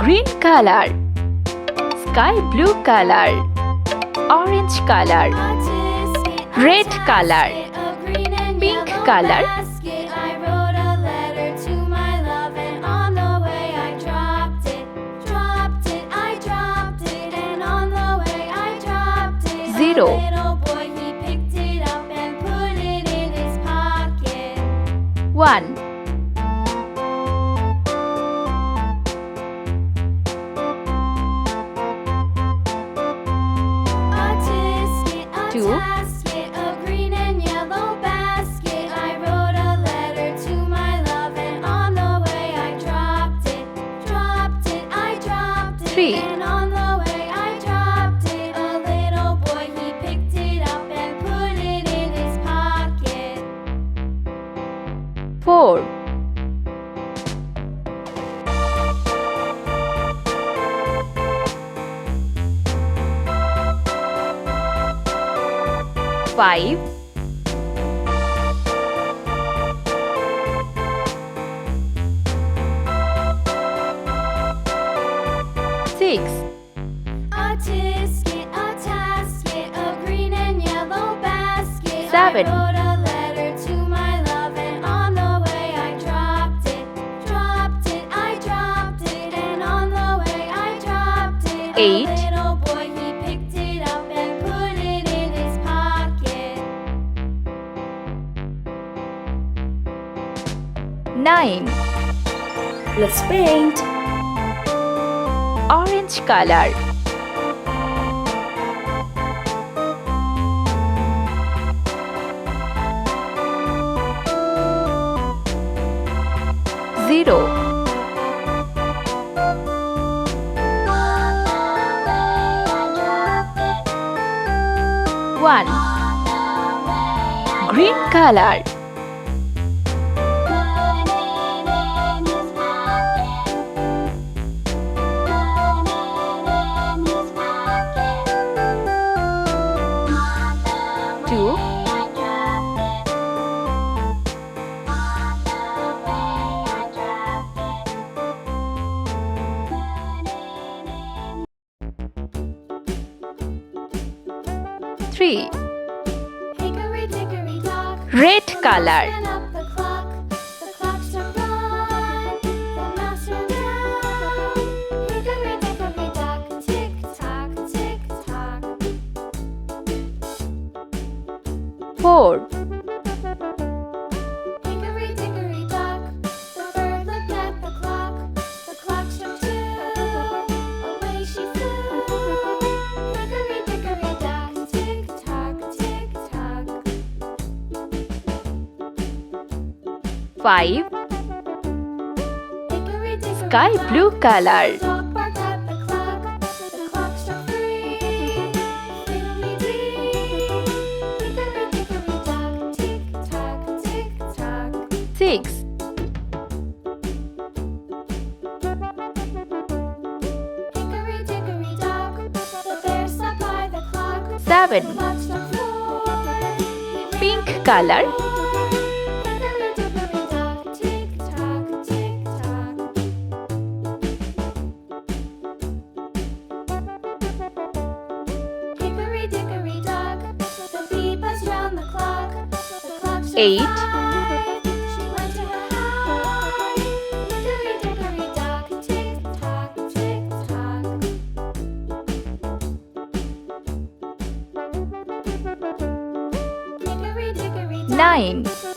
green color, sky blue color, orange color, red color, pink color, zero, one, two, three, four, five, six, seven, eight, nine, Let's paint. orange color, zero, one, green color, two, three, Hickory dickory dock, red color, spin up the clock struck one, the mouse ran down. Hickory dickory dock, tick tock, tick tock. four, Hickory dickory dock, the bird looked at the clock struck two, away she flew. Hickory dickory dock, tick tock, tick tock. five, Hickory dickory sky dock, blue color, dog barked at the clock struck three. Fiddly-dee, hickory dickory dock, tick tock, tick tock. six, Hickory dickory dock, the bear sat by the clock. seven, Clock struck four. He ran pink color, Hickory dickory dock, tick tock, tick tock. Hickory dickory dock, the bee buzzed round the clock. The clock struck eight, five. She went to her hive. Hickory dickory dock, tick tock, tick tock. Hickory dickory dock, nine, the